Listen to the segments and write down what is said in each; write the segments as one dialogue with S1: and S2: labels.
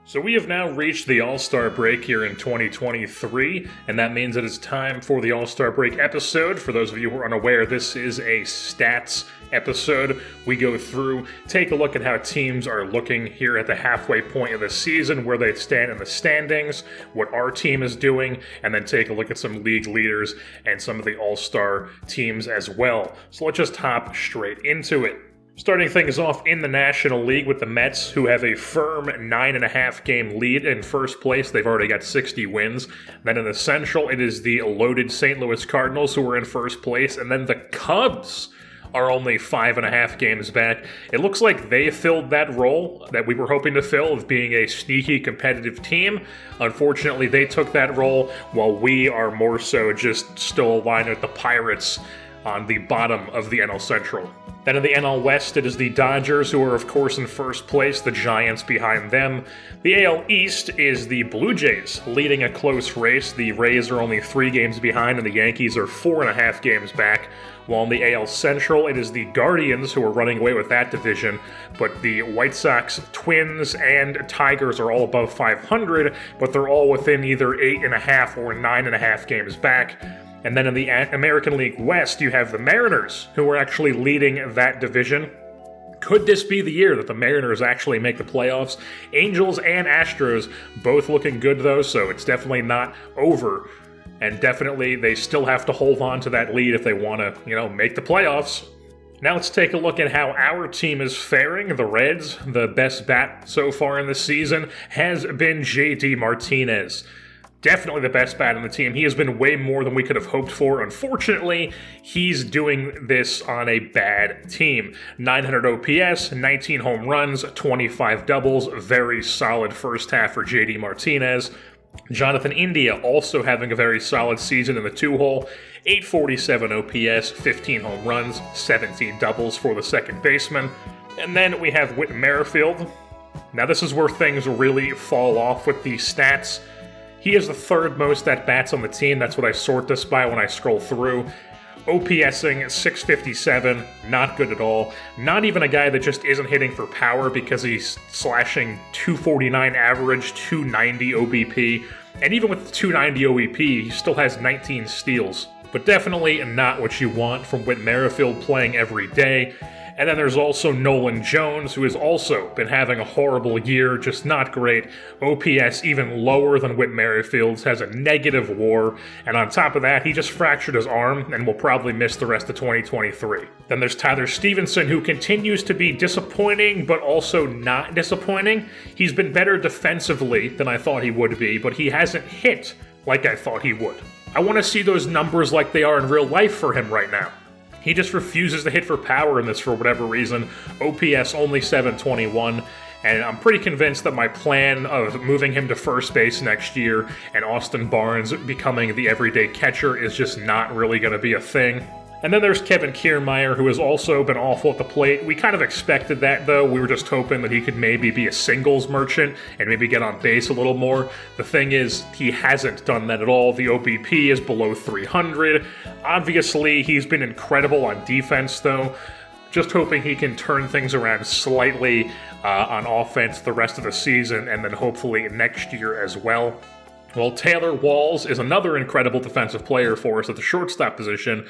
S1: So we have now reached the All-Star break here in 2023, and that means that it's time for the All-Star break episode. For those of you who are unaware, this is a stats episode. We go through, take a look at how teams are looking here at the halfway point of the season, where they stand in the standings, what our team is doing, and then take a look at some league leaders and some of the All-Star teams as well. So let's just hop straight into it. Starting things off in the National League with the Mets, who have a firm 9.5 game lead in first place. They've already got 60 wins. Then in the Central, it is the loaded St. Louis Cardinals who are in first place. And then the Cubs are only 5.5 games back. It looks like they filled that role that we were hoping to fill of being a sneaky competitive team. Unfortunately, they took that role while we are more so just still aligned with the Pirates on the bottom of the NL Central. Then in the NL West, it is the Dodgers, who are of course in first place, the Giants behind them. The AL East is the Blue Jays, leading a close race. The Rays are only 3 games behind, and the Yankees are 4.5 games back. While in the AL Central, it is the Guardians who are running away with that division, but the White Sox, Twins, and Tigers are all above 500, but they're all within either 8.5 or 9.5 games back. And then in the American League West, you have the Mariners, who are actually leading that division. Could this be the year that the Mariners actually make the playoffs? Angels and Astros both looking good, though, so it's definitely not over. And definitely, they still have to hold on to that lead if they want to, make the playoffs. Now let's take a look at how our team is faring. The Reds, the best bat so far in the season, has been JD Martinez. Definitely the best bat on the team. He has been way more than we could have hoped for. Unfortunately, he's doing this on a bad team. 900 OPS, 19 home runs, 25 doubles. Very solid first half for JD Martinez. Jonathan India also having a very solid season in the 2-hole. 847 OPS, 15 home runs, 17 doubles for the second baseman. And then we have Whit Merrifield. Now this is where things really fall off with the stats. He is the third most at-bats on the team. That's what I sort this by when I scroll through. OPSing 657, not good at all. Not even a guy that just isn't hitting for power because he's slashing 249 average, 290 OBP. And even with 290 OBP, he still has 19 steals. But definitely not what you want from Whit Merrifield playing every day. And then there's also Nolan Jones, who has also been having a horrible year, just not great. OPS even lower than Whit Merrifield's, has a negative WAR, and on top of that, he just fractured his arm and will probably miss the rest of 2023. Then there's Tyler Stevenson, who continues to be disappointing, but also not disappointing. He's been better defensively than I thought he would be, but he hasn't hit like I thought he would. I want to see those numbers like they are in real life for him right now. He just refuses to hit for power in this for whatever reason. OPS only 721, and I'm pretty convinced that my plan of moving him to first base next year and Austin Barnes becoming the everyday catcher is just not really going to be a thing. And then there's Kevin Kiermaier, who has also been awful at the plate. We kind of expected that, though. We were just hoping that he could maybe be a singles merchant and maybe get on base a little more. The thing is, he hasn't done that at all. The OBP is below 300. Obviously, he's been incredible on defense, though. Just hoping he can turn things around slightly on offense the rest of the season, and then hopefully next year as well. Well, Taylor Walls is another incredible defensive player for us at the shortstop position.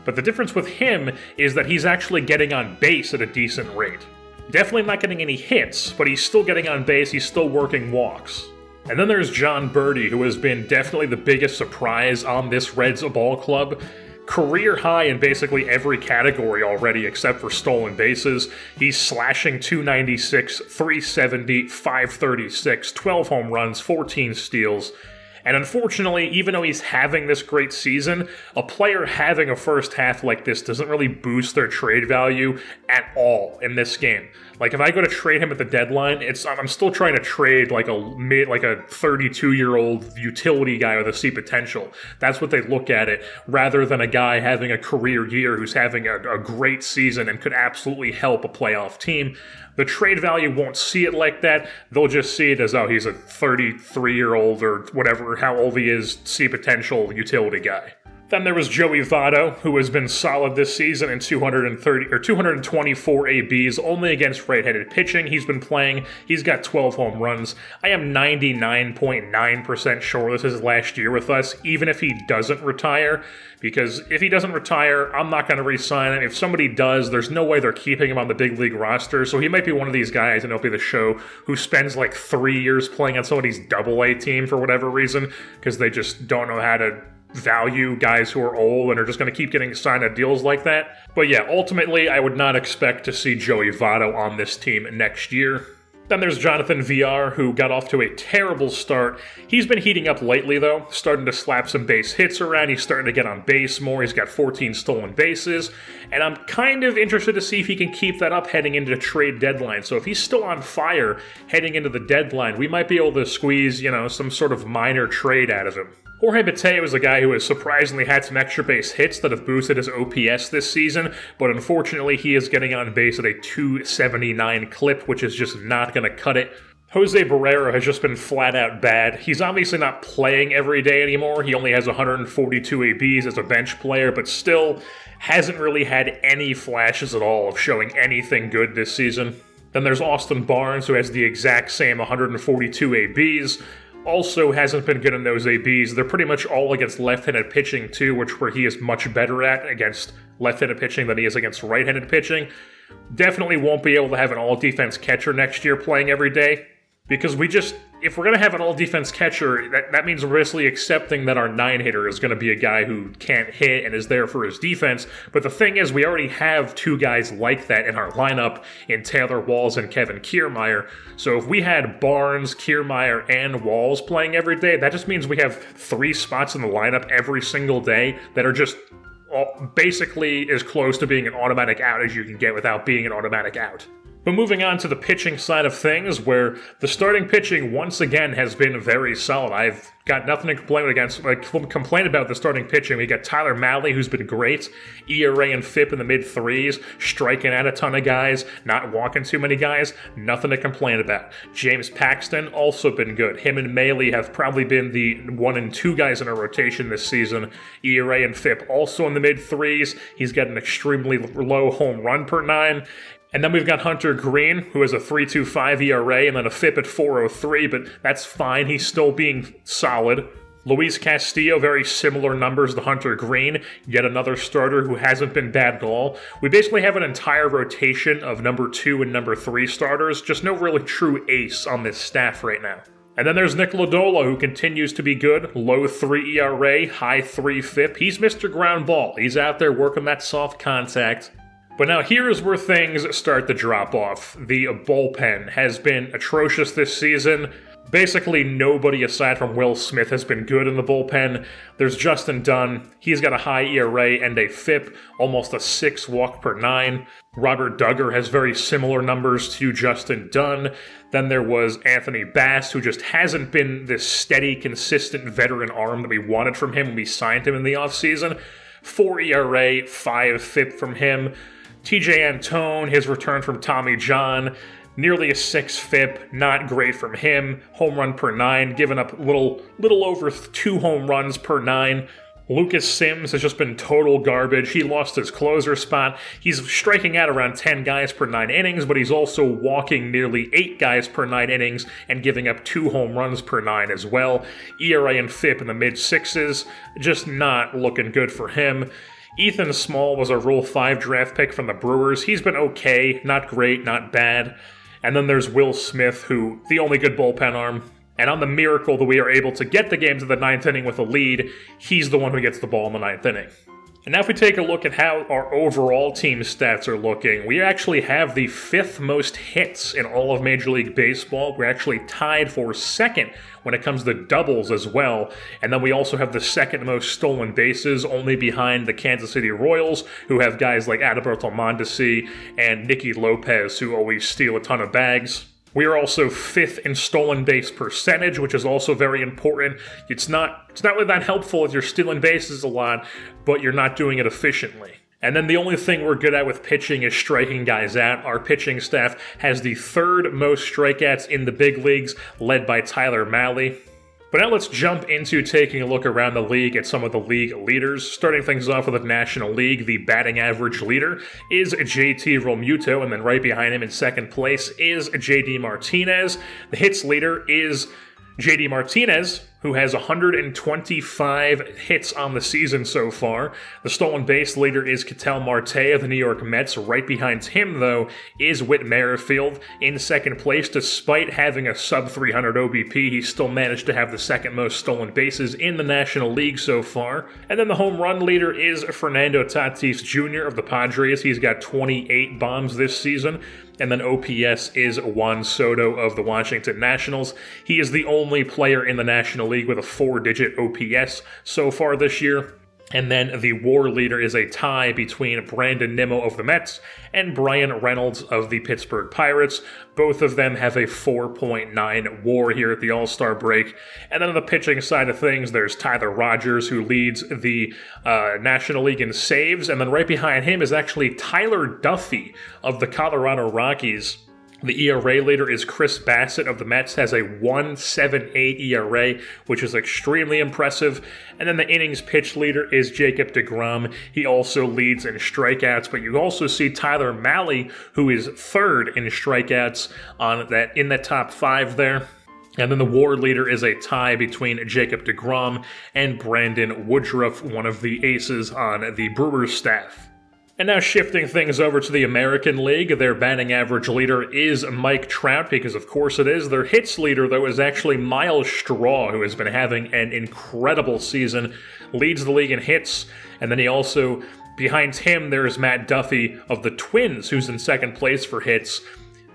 S1: But the difference with him is that he's actually getting on base at a decent rate. Definitely not getting any hits, but he's still getting on base, he's still working walks. And then there's John Birdie, who has been definitely the biggest surprise on this Reds ball club. Career high in basically every category already except for stolen bases. He's slashing 296, 370, 536, 12 home runs, 14 steals. And unfortunately, even though he's having this great season, a player having a first half like this doesn't really boost their trade value at all in this game. Like, if I go to trade him at the deadline, I'm still trying to trade like a 32-year-old utility guy with a C potential. That's what they look at it, rather than a guy having a career year who's having a great season and could absolutely help a playoff team. The trade value won't see it like that. They'll just see it as, oh, he's a 33-year-old or whatever, how old he is, C potential utility guy. Then there was Joey Votto, who has been solid this season in 224 ABs, only against right-handed pitching. He's been playing. He's got 12 home runs. I am 99.9% sure this is his last year with us, even if he doesn't retire. Because if he doesn't retire, I'm not going to re-sign him. If somebody does, there's no way they're keeping him on the big league roster. So he might be one of these guys, and it'll be the show, who spends like 3 years playing on somebody's double-A team for whatever reason, because they just don't know how to value guys who are old and are just going to keep getting signed at deals like that. But yeah, ultimately, I would not expect to see Joey Votto on this team next year. Then there's Jonathan VR, who got off to a terrible start. He's been heating up lately, though, starting to slap some base hits around. He's starting to get on base more. He's got 14 stolen bases, and I'm kind of interested to see if he can keep that up heading into the trade deadline. So if he's still on fire heading into the deadline, we might be able to squeeze, some sort of minor trade out of him. Jorge Mateo is a guy who has surprisingly had some extra base hits that have boosted his OPS this season, but unfortunately he is getting on base at a 279 clip, which is just not going to cut it. Jose Barrero has just been flat out bad. He's obviously not playing every day anymore. He only has 142 ABs as a bench player, but still hasn't really had any flashes at all of showing anything good this season. Then there's Austin Barnes, who has the exact same 142 ABs. Also hasn't been good in those ABs. They're pretty much all against left-handed pitching too, where he is much better at against left-handed pitching than he is against right-handed pitching. Definitely won't be able to have an all-defense catcher next year playing every day, because if we're going to have an all-defense catcher, that means we're basically accepting that our 9-hitter is going to be a guy who can't hit and is there for his defense. But the thing is, we already have two guys like that in our lineup in Taylor Walls and Kevin Kiermaier. So if we had Barnes, Kiermaier, and Walls playing every day, that just means we have 3 spots in the lineup every single day that are just basically as close to being an automatic out as you can get without being an automatic out. But moving on to the pitching side of things, where the starting pitching once again has been very solid. I've got nothing to complain about the starting pitching. We got Tyler Mahle, who's been great, ERA and FIP in the mid-3s, striking out a ton of guys, not walking too many guys, nothing to complain about. James Paxton, also been good. Him and Mahle have probably been the 1 and 2 guys in a rotation this season. ERA and FIP also in the mid-3s. He's got an extremely low home run per 9. And then we've got Hunter Green, who has a 3.25 ERA and then a FIP at 4.03, but that's fine. He's still being solid. Luis Castillo, very similar numbers to Hunter Green, yet another starter who hasn't been bad at all. We basically have an entire rotation of number 2 and number 3 starters, just no really true ace on this staff right now. And then there's Nick Lodolo, who continues to be good. Low 3 ERA, high 3 FIP. He's Mr. Ground Ball. He's out there working that soft contact. But now here's where things start to drop off. The bullpen has been atrocious this season. Basically nobody aside from Will Smith has been good in the bullpen. There's Justin Dunn. He's got a high ERA and a FIP, almost a 6 walk per 9. Robert Duggar has very similar numbers to Justin Dunn. Then there was Anthony Bass, who just hasn't been this steady, consistent veteran arm that we wanted from him when we signed him in the offseason. 4 ERA, 5 FIP from him. TJ Antone, his return from Tommy John, nearly a 6 FIP, not great from him. Home run per 9, giving up little over 2 home runs per 9. Lucas Sims has just been total garbage. He lost his closer spot. He's striking out around 10 guys per 9 innings, but he's also walking nearly 8 guys per 9 innings and giving up 2 home runs per 9 as well. ERA and FIP in the mid-6s, just not looking good for him. Ethan Small was a Rule 5 draft pick from the Brewers. He's been okay, not great, not bad. And then there's Will Smith, who, the only good bullpen arm. And on the miracle that we are able to get the game to the 9th inning with a lead, he's the one who gets the ball in the 9th inning. And now if we take a look at how our overall team stats are looking, we actually have the 5th most hits in all of Major League Baseball. We're actually tied for 2nd when it comes to doubles as well. And then we also have the 2nd most stolen bases, only behind the Kansas City Royals, who have guys like Adalberto Mondesi and Nicky Lopez, who always steal a ton of bags. We are also 5th in stolen base percentage, which is also very important. It's not really that helpful if you're stealing bases a lot, but you're not doing it efficiently. And then the only thing we're good at with pitching is striking guys out. Our pitching staff has the 3rd most strikeouts in the big leagues, led by Tyler Mahle. But now let's jump into taking a look around the league at some of the league leaders. Starting things off with the National League, the batting average leader is JT Realmuto, and then right behind him in second place is JD Martinez. The hits leader is JD Martinez, who has 125 hits on the season so far. The stolen base leader is Ketel Marte of the New York Mets. Right behind him, though, is Whit Merrifield in second place. Despite having a sub-300 OBP, he still managed to have the second most stolen bases in the National League so far. And then the home run leader is Fernando Tatis Jr. of the Padres. He's got 28 bombs this season. And then OPS is Juan Soto of the Washington Nationals. He is the only player in the National League with a 4-digit OPS so far this year. And then the WAR leader is a tie between Brandon Nimmo of the Mets and Brian Reynolds of the Pittsburgh Pirates. Both of them have a 4.9 WAR here at the All-Star break. And then on the pitching side of things, there's Tyler Rogers, who leads the National League in saves. And then right behind him is actually Tyler Duffy of the Colorado Rockies. The ERA leader is Chris Bassett of the Mets, has a 1.78 ERA, which is extremely impressive. And then the innings pitched leader is Jacob deGrom. He also leads in strikeouts, but you also see Tyler Mahle, who is third in strikeouts in that top 5 there. And then the WAR leader is a tie between Jacob deGrom and Brandon Woodruff, one of the aces on the Brewers staff. And now shifting things over to the American League, their batting average leader is Mike Trout, because of course it is. Their hits leader, though, is actually Miles Straw, who has been having an incredible season, leads the league in hits, and then he also, behind him, there's Matt Duffy of the Twins, who's in second place for hits.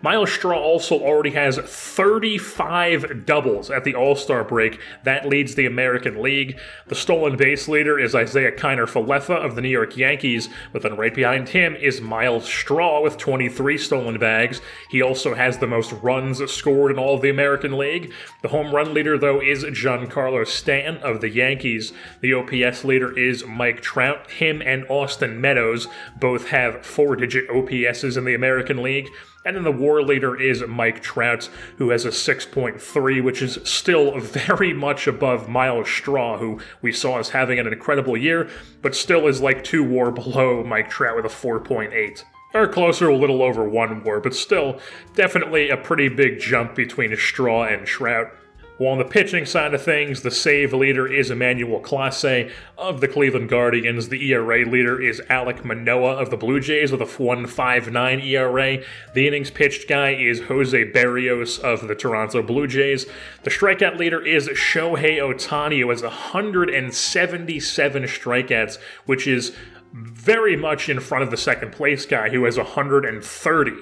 S1: Miles Straw also already has 35 doubles at the All-Star break. That leads the American League. The stolen base leader is Isaiah Kiner-Falefa of the New York Yankees, but then right behind him is Miles Straw with 23 stolen bags. He also has the most runs scored in all of the American League. The home run leader, though, is Giancarlo Stanton of the Yankees. The OPS leader is Mike Trout. Him and Austin Meadows both have 4-digit OPSs in the American League. And then the WAR leader is Mike Trout, who has a 6.3, which is still very much above Miles Straw, who we saw as having an incredible year, but still is like 2 WAR below Mike Trout with a 4.8. Or closer, a little over 1 WAR, but still definitely a pretty big jump between Straw and Trout. While on the pitching side of things, the save leader is Emmanuel Clase of the Cleveland Guardians. The ERA leader is Alek Manoah of the Blue Jays with a 1.59 ERA. The innings pitched guy is Jose Berrios of the Toronto Blue Jays. The strikeout leader is Shohei Ohtani, who has 177 strikeouts, which is very much in front of the second place guy, who has 130.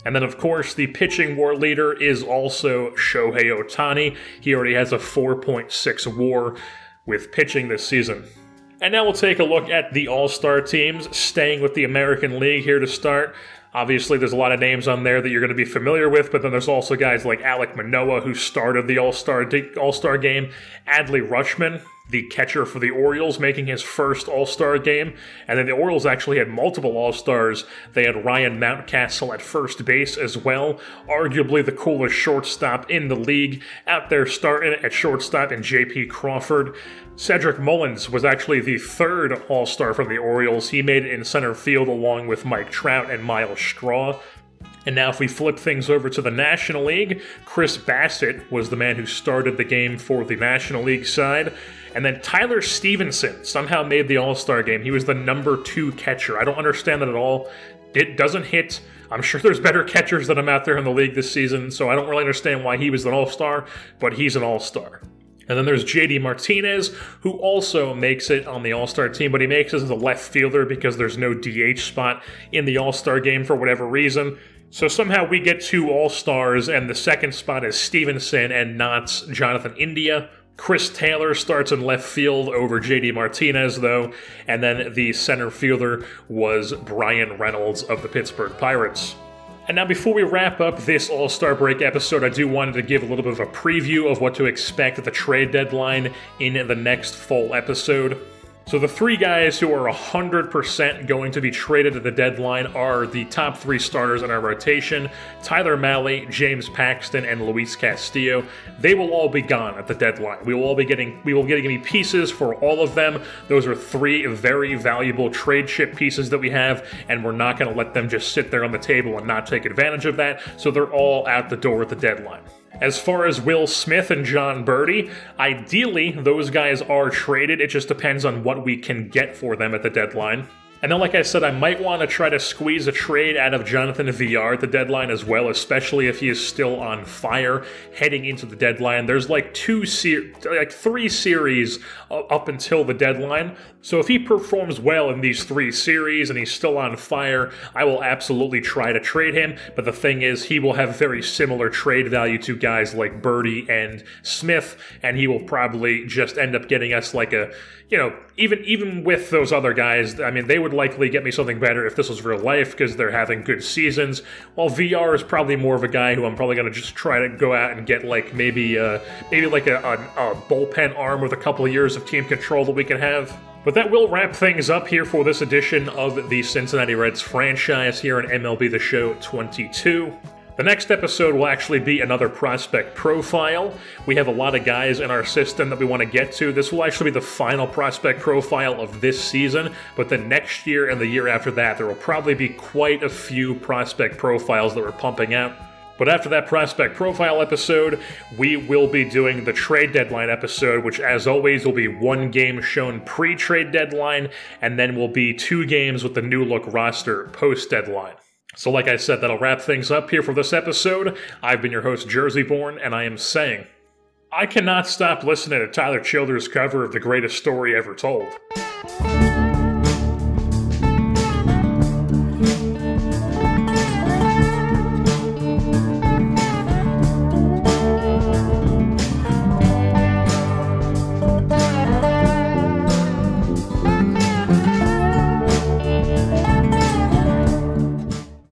S1: And then, of course, the pitching WAR leader is also Shohei Ohtani. He already has a 4.6 WAR with pitching this season. And now we'll take a look at the All-Star teams, staying with the American League here to start. Obviously, there's a lot of names on there that you're going to be familiar with, but then there's also guys like Alek Manoah, who started the All-Star game, Adley Rutschman, the catcher for the Orioles, making his first All-Star game. And then the Orioles actually had multiple All-Stars. They had Ryan Mountcastle at first base as well, arguably the coolest shortstop in the league, out there starting at shortstop in J.P. Crawford. Cedric Mullins was actually the third All-Star from the Orioles. He made it in center field along with Mike Trout and Miles Straw. And now if we flip things over to the National League, Chris Bassett was the man who started the game for the National League side. And then Tyler Stevenson somehow made the All-Star game. He was the number 2 catcher. I don't understand that at all. It doesn't hit. I'm sure there's better catchers than him out there in the league this season, so I don't really understand why he was an All-Star, but he's an All-Star. And then there's JD Martinez, who also makes it on the All-Star team, but he makes it as a left fielder because there's no DH spot in the All-Star game for whatever reason. So somehow we get 2 All-Stars, and the second spot is Stevenson and not Jonathan India. Chris Taylor starts in left field over JD Martinez, though, and then the center fielder was Brian Reynolds of the Pittsburgh Pirates. And now before we wrap up this All-Star Break episode, I do want to give a little bit of a preview of what to expect at the trade deadline in the next full episode. So the three guys who are 100% going to be traded at the deadline are the top three starters in our rotation: Tyler Mahle, James Paxton, and Luis Castillo. They will all be gone at the deadline. We will be getting pieces for all of them. Those are three very valuable trade chip pieces that we have, and we're not going to let them just sit there on the table and not take advantage of that. So they're all out the door at the deadline. As far as Will Smith and John Birdie, ideally, those guys are traded. It just depends on what we can get for them at the deadline. And then, like I said, I might want to try to squeeze a trade out of Jonathan Villar at the deadline as well, especially if he is still on fire heading into the deadline. There's like three series up until the deadline. So if he performs well in these three series and he's still on fire, I will absolutely try to trade him. But the thing is, he will have very similar trade value to guys like Birdie and Smith, and he will probably just end up getting us like a, even with those other guys, I mean, they would likely get me something better if this was real life because they're having good seasons. While VR is probably more of a guy who I'm probably going to just try to go out and get like maybe like a bullpen arm with a couple of years of team control that we can have. But that will wrap things up here for this edition of the Cincinnati Reds franchise here on MLB The Show 22. The next episode will actually be another prospect profile. We have a lot of guys in our system that we want to get to. This will actually be the final prospect profile of this season, but then next year and the year after that, there will probably be quite a few prospect profiles that we're pumping out. But after that prospect profile episode, we will be doing the trade deadline episode, which as always will be one game shown pre-trade deadline, and then will be 2 games with the new look roster post-deadline. So like I said, that'll wrap things up here for this episode. I've been your host, Jerseyborn, and I am saying, I cannot stop listening to Tyler Childers' cover of The Greatest Story Ever Told.